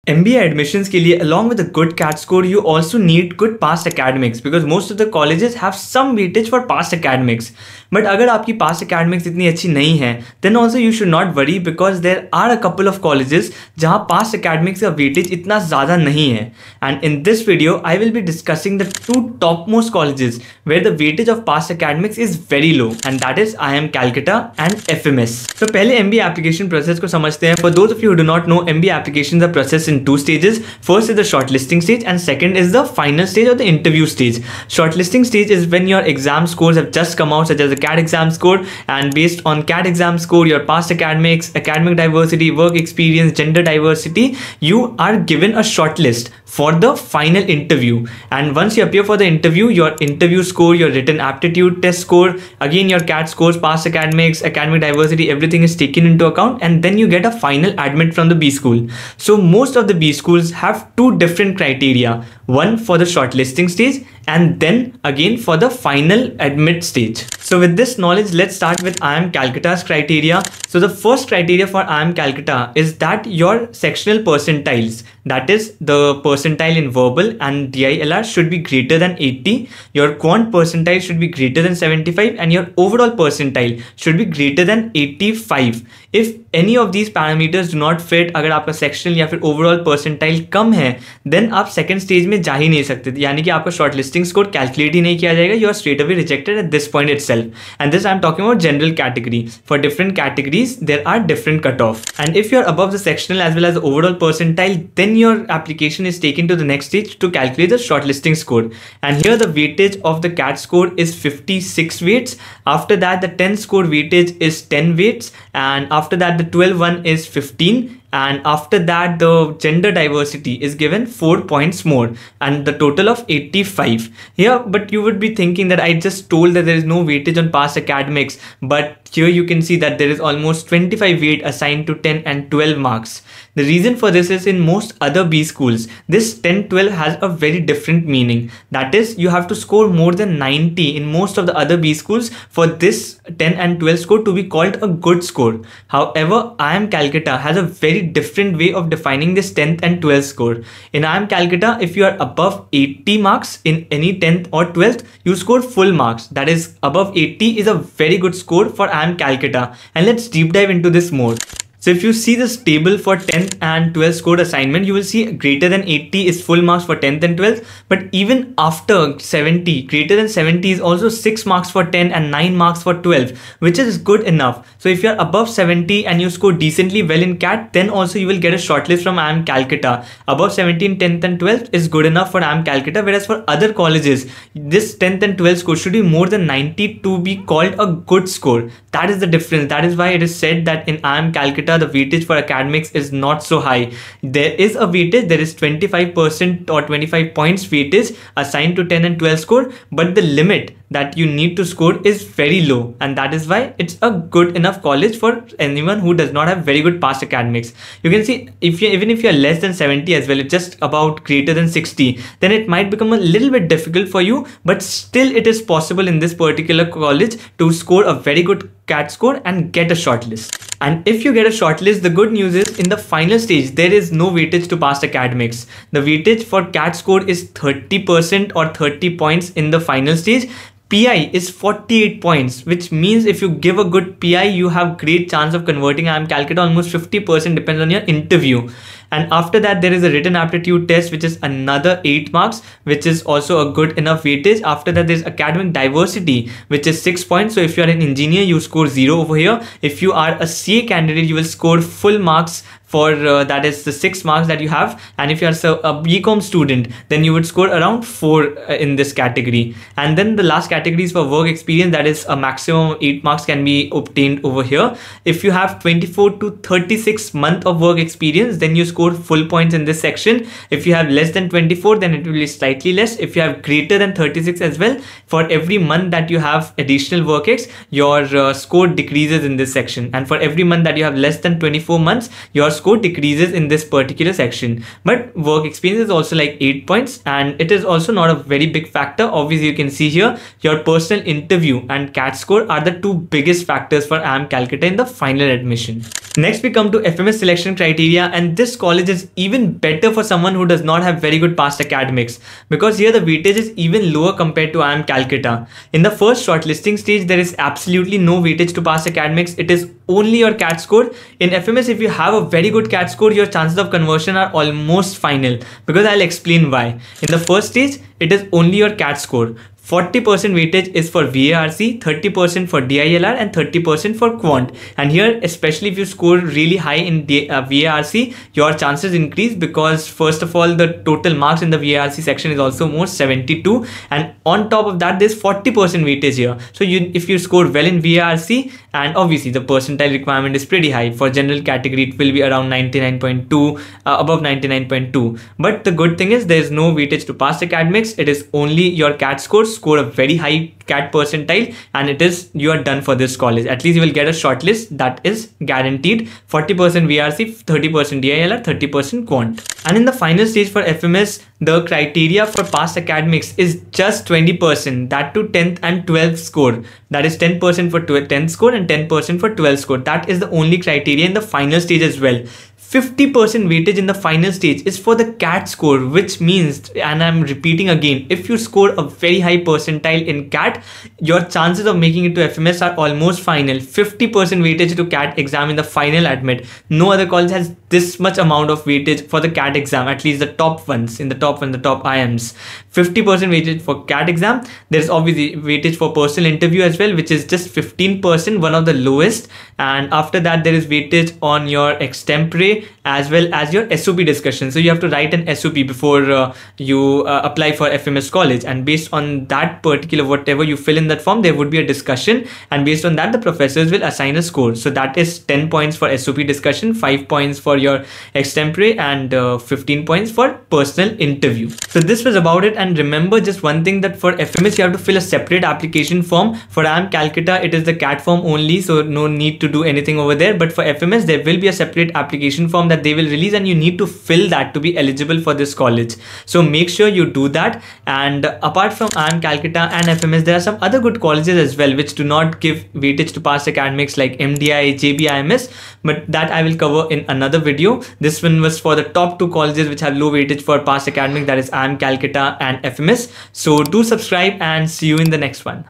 MBA admissions के लिए along with a good CAT score, you also need good past academics because most of the colleges have some weightage for past academics. But अगर आपकी past academics इतनी अच्छी नहीं है, then also you should not worry because there are a couple of colleges जहाँ past academics का weightage इतना ज़्यादा नहीं है. And in this video, I will be discussing the two topmost colleges where the weightage of past academics is very low, and that is IIM Calcutta and FMS. तो पहले MBA application process को समझते हैं. For those of you who do not know, MBA applications are processed in two stages. First is the shortlisting stage and second is the final stage or the interview stage. Shortlisting stage is when your exam scores have just come out, such as the CAT exam score, and based on CAT exam score, your past academics, academic diversity, work experience, gender diversity, you are given a shortlist for the final interview. And once you appear for the interview, your interview score, your written aptitude test score, again your CAT scores, past academics, academic diversity, everything is taken into account, and then you get a final admit from the B school. So most of the B schools have two different criteria, one for the shortlisting stage and then again for the final admit stage. So with this knowledge, let's start with IIM Calcutta's criteria. So the first criteria for IIM Calcutta is that your sectional percentiles, that is the percentile in verbal and DILR, should be greater than 80. Your quant percentile should be greater than 75 and your overall percentile should be greater than 85. If any of these parameters do not fit, अगर आपका sectional या फिर overall percentile कम है, then आप second stage में जा ही नहीं सकते, यानी कि आपका shortlisting score calculate ही नहीं किया जाएगा. You are straight away rejected at this point itself. And this I am talking about general category. For different categories, there are different cutoff. And if you are above the sectional as well as the overall percentile, then your application is taken to the next stage to calculate the shortlisting score. And here the weightage of the CAT score is 56 weights. After that, the 10 score weightage is 10 weights, and after that the 12 one is 15. And after that the gender diversity is given 4 points more, and the total of 85 here. But you would be thinking that I just told that there is no weightage on past academics, but here you can see that there is almost 25 weight assigned to 10 and 12 marks. The reason for this is in most other B schools, this 10-12 has a very different meaning. That is, you have to score more than 90 in most of the other B schools for this 10 and 12 score to be called a good score. However, IIM Calcutta has a very different way of defining this 10th and 12th score. In IIM Calcutta, if you are above 80 marks in any 10th or 12th, you score full marks. That is, above 80 is a very good score for IIM Calcutta. And let's deep dive into this more. So if you see this table for 10th and 12th score assignment, you will see greater than 80 is full marks for 10th and 12th. But even after 70, greater than 70 is also 6 marks for 10 and 9 marks for 12, which is good enough. So if you are above 70 and you score decently well in CAT, then also you will get a shortlist from IIM Calcutta. Above 70 in 10th and 12th is good enough for IIM Calcutta, whereas for other colleges, this 10th and 12th score should be more than 90 to be called a good score. That is the difference. That is why it is said that in IIM Calcutta, the weightage for academics is not so high. There is a weightage, there is 25% or 25 points weightage assigned to 10 and 12 score, but the limit that you need to score is very low, and that is why it's a good enough college for anyone who does not have very good past academics. You can see even if you are less than 70 as well, it's just about greater than 60, then it might become a little bit difficult for you, but still it is possible in this particular college to score a very good CAT score and get a shortlist. And if you get a shortlist, the good news is in the final stage, there is no weightage to past academics. The weightage for CAT score is 30% or 30 points in the final stage. PI is 48 points, which means if you give a good PI, you have great chance of converting IIM Calcutta. Almost 50% depends on your interview. And after that, there is a written aptitude test, which is another 8 marks, which is also a good enough weightage. After that, there's academic diversity, which is 6 points. So if you are an engineer, you score 0 over here. If you are a CA candidate, you will score full marks for that is the 6 marks that you have. And if you are a BCom student, then you would score around 4 in this category. And then the last category is for work experience, that is a maximum 8 marks can be obtained over here. If you have 24 to 36 months of work experience, then you score full points in this section. If you have less than 24, then it will be slightly less. If you have greater than 36 as well, for every month that you have additional work ex, your score decreases in this section. And for every month that you have less than 24 months, your score decreases in this particular section. But work experience is also like 8 points, and it is also not a very big factor. Obviously, you can see here your personal interview and CAT score are the two biggest factors for IIM Calcutta in the final admission. Next, we come to FMS selection criteria, and this college is even better for someone who does not have very good past academics, because here the weightage is even lower compared to IIM Calcutta. In the first shortlisting stage, there is absolutely no weightage to past academics. It is only your CAT score. In FMS, if you have a very good CAT score, your chances of conversion are almost final, because I'll explain why. In the first stage, it is only your CAT score. 40% weightage is for VARC, 30% for DILR, and 30% for Quant. And here, especially if you score really high in VARC, your chances increase, because first of all, the total marks in the VARC section is also more, 72. And on top of that, there's 40% weightage here. So if you score well in VARC, and obviously the percentile requirement is pretty high. For general category, it will be around 99.2, above 99.2. But the good thing is there's no weightage to past academics. It is only your CAT scores. Score a very high CAT percentile, and you are done for this college. At least you will get a shortlist, that is guaranteed. 40% VRC, 30% DILR, 30% Quant. And in the final stage for FMS, the criteria for past academics is just 20%, that to 10th and 12th score. That is 10% for 10th score and 10% for 12th score. That is the only criteria in the final stage as well. 50% weightage in the final stage is for the CAT score, which means, and I'm repeating again, if you score a very high percentile in CAT, your chances of making it to FMS are almost final. 50% weightage to CAT exam in the final admit. No other college has this much amount of weightage for the CAT exam, at least the top ones, the top IIMs. 50% weightage for CAT exam. There's obviously weightage for personal interview as well, which is just 15%, one of the lowest. And after that, there is weightage on your extempore as well as your SOP discussion. So you have to write an SOP before you apply for FMS college, and based on that particular whatever you fill in that form, there would be a discussion, and based on that the professors will assign a score. So that is 10 points for SOP discussion, 5 points for your extempore, and 15 points for personal interview. So this was about it. And remember just one thing, that for FMS you have to fill a separate application form. For IIM Calcutta it is the CAT form only, so no need to do anything over there. But for FMS there will be a separate application form that they will release, and you need to fill that to be eligible for this college. So make sure you do that. And apart from IIM Calcutta and FMS, there are some other good colleges as well which do not give weightage to past academics, like MDI, JBIMS, but that I will cover in another video. This one was for the top 2 colleges which have low weightage for past academic, that is IIM Calcutta and FMS. So do subscribe, and see you in the next one.